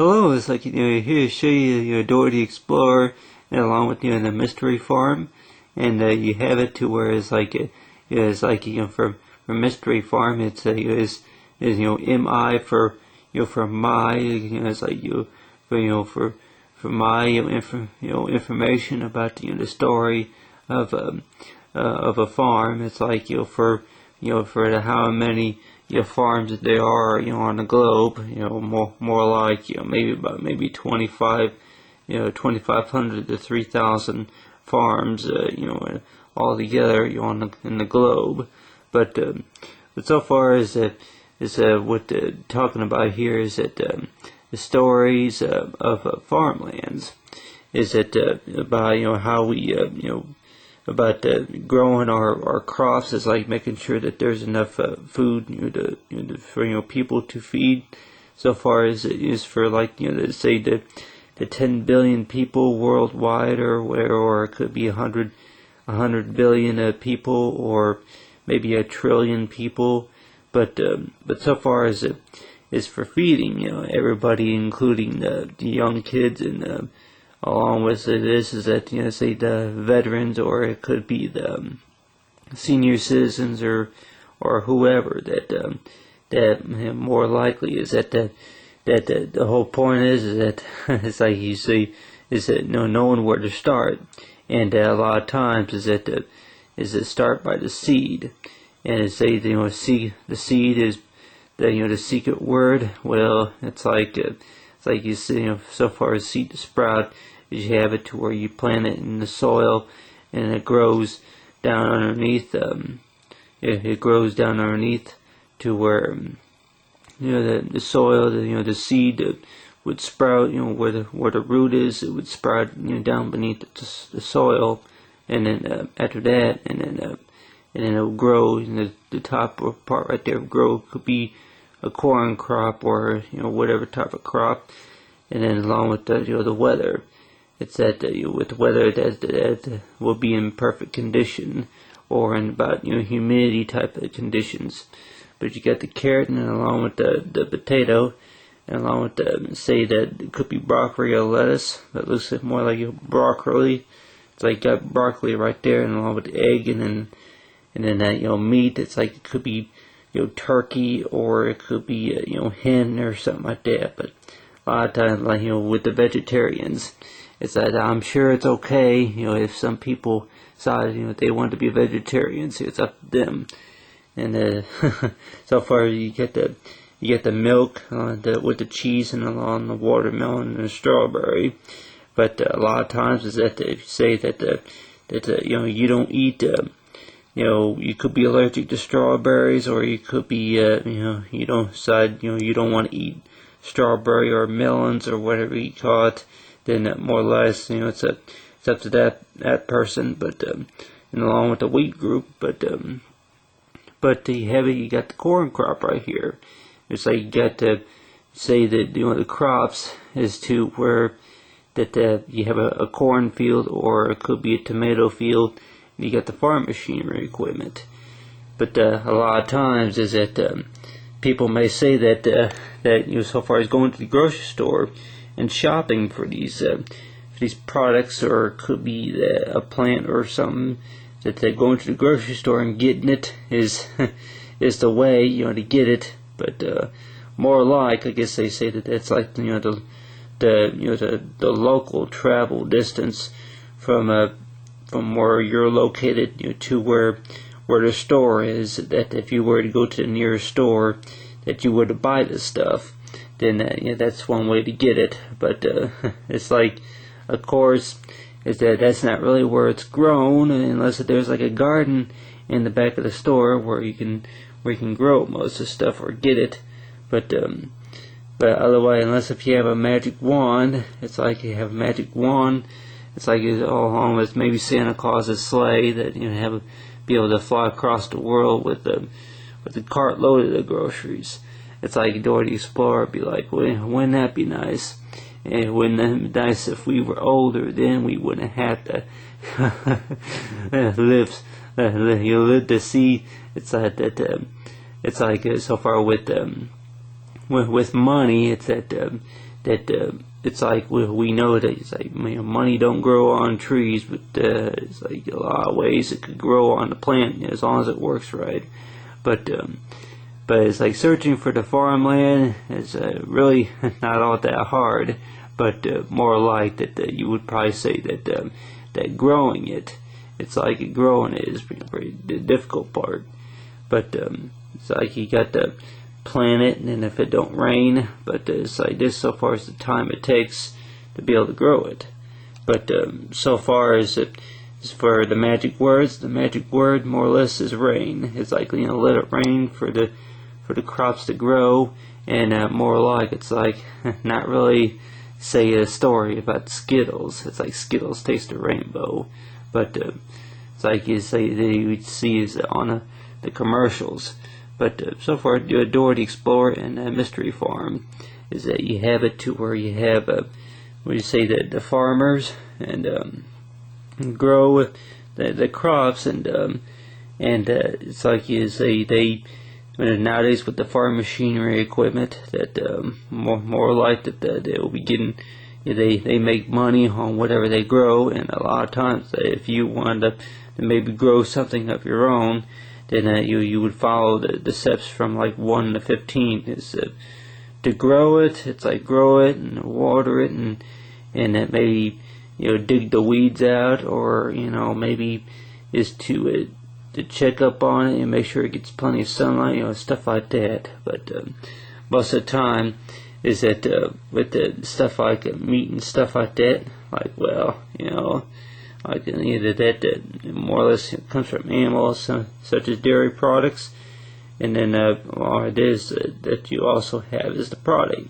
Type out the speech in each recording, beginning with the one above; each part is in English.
Hello, it's like here to show you Dora the Explorer, and along with the mystery farm, and you have it to where it's like for mystery farm it's is MI for for my it's like for my information about the story of a farm. It's like for for how many farms that there are on the globe, more like maybe 2500 to 3000 farms all together in the globe. But so far as what talking about here is that the stories of farmlands is that about how we about growing our crops is like making sure that there's enough food for people to feed. So far as it is for like say the 10 billion people worldwide or whatever, or it could be 100 billion people, or maybe 1 trillion people. But so far as it is for feeding everybody, including the young kids, and along with this is that say the veterans, or it could be the senior citizens, or whoever that more likely is that the whole point is that it's like you see is that knowing where to start, and a lot of times is that start by the seed, and it's say the seed is the secret word. Well, it's like you see so far as seed to sprout is you have it to where you plant it in the soil and it grows down underneath. It grows down underneath to where the soil, the seed would sprout. Where the root is, it would sprout down beneath the soil, and then after that, and then it will grow. The top part right there grow, could be a corn crop or whatever type of crop, and then along with the weather. It's that with the weather that will be in perfect condition, or in about humidity type of conditions. But you got the carrot, and along with the potato, and along with say that it could be broccoli or lettuce. That looks more like broccoli. It's like got broccoli right there, and along with the egg, and then that meat. It's like it could be turkey, or it could be hen or something like that. But a lot of times, like with the vegetarians, it's that I'm sure it's okay, if some people decide, they want to be vegetarians. It's up to them. And so far you get the milk with the cheese, and along the watermelon and the strawberry. But a lot of times is that if you say that you don't eat, you could be allergic to strawberries, or you could be you don't decide you don't want to eat strawberry or melons or whatever you call it. Then more or less it's up to that person. But and along with the wheat group, but you got the corn crop right here. It's like you got to say that the crops is to where that you have a cornfield, or it could be a tomato field, and you got the farm machinery equipment. But a lot of times is that people may say that so far as going to the grocery store and shopping for these products, or it could be a plant or something, that they're going to the grocery store and getting it is the way to get it. But more like, I guess they say that that's like the local travel distance from where you're located to where the store is. That if you were to go to the nearest store that you were to buy this stuff, then that's one way to get it. But it's like, of course, is that's not really where it's grown, unless there's like a garden in the back of the store where you can grow most of the stuff or get it. But otherwise, unless if you have a magic wand, it's like you have a magic wand. It's like it's all along with maybe Santa Claus's sleigh that be able to fly across the world with the cart loaded of groceries. It's like Dora the Explorer be like, wouldn't that be nice? And wouldn't that be nice if we were older? Then we wouldn't have to live to see. It's like that. It's like so far with money. It's that it's like we know that it's like, money don't grow on trees, but it's like a lot of ways it could grow on the plant as long as it works right. But it's like searching for the farmland is really not all that hard, but more like that you would probably say that growing it's like growing it is pretty the difficult part. But it's like you got to plant it, and then if it don't rain, but it's like this so far as the time it takes to be able to grow it. But so far as for the magic words, the magic word more or less is rain. It's like, let it rain for the crops to grow, and more like it's like not really say a story about Skittles. It's like Skittles taste a rainbow, but it's like you say that you would see is on the commercials. But so far, Dora the Explorer and Mystery Farm is that you have it to where you have what you say that the farmers and grow the crops, and it's like you say they nowadays with the farm machinery equipment that more like that they will be getting. They make money on whatever they grow, and a lot of times if you wanted to maybe grow something of your own, then you would follow the steps from like 1 to 15. Is to grow it. It's like grow it and water it, and maybe dig the weeds out, or maybe is to check up on it and make sure it gets plenty of sunlight, stuff like that. But most of the time is that with the stuff like meat and stuff like that, like like either that more or less comes from animals such as dairy products, and then what it is that you also have is the product.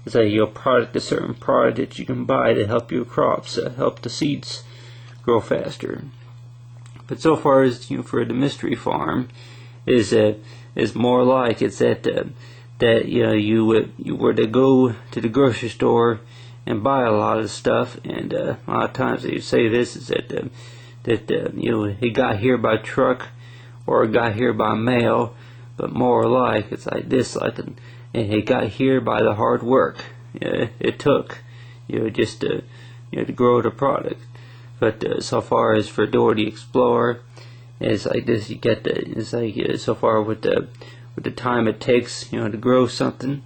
It's a certain product that you can buy to help your crops, help the seeds grow faster. But so far as for the Mystery Farm is more like it's that you were to go to the grocery store and buy a lot of stuff, and a lot of times they say this is that it got here by truck or it got here by mail, but more like it's like this, and it got here by the hard work it took just to grow the product. But so far as for Dora the Explorer, it's like this. You get it's like so far with the time it takes to grow something,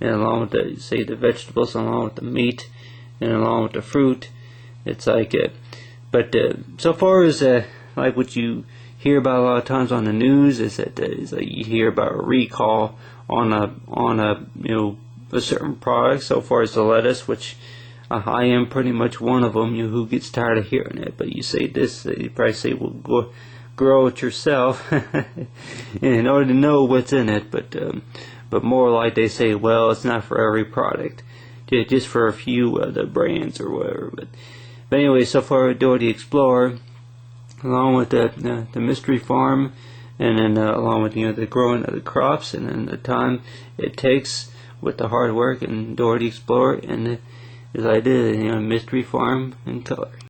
and along with the vegetables, along with the meat, and along with the fruit, it's like but so far as like what you hear about a lot of times on the news is that is like you hear about a recall on a certain product. So far as the lettuce, which I am pretty much one of them who gets tired of hearing it. But you say this, you probably say, well, go grow it yourself in order to know what's in it. But more like they say, well, it's not for every product, just for a few of the brands or whatever. But anyway, so far Dora the Explorer, along with the Mystery Farm, and then along with the growing of the crops, and then the time it takes with the hard work, and Dora the Explorer, and as I did, Mystery Farm in color.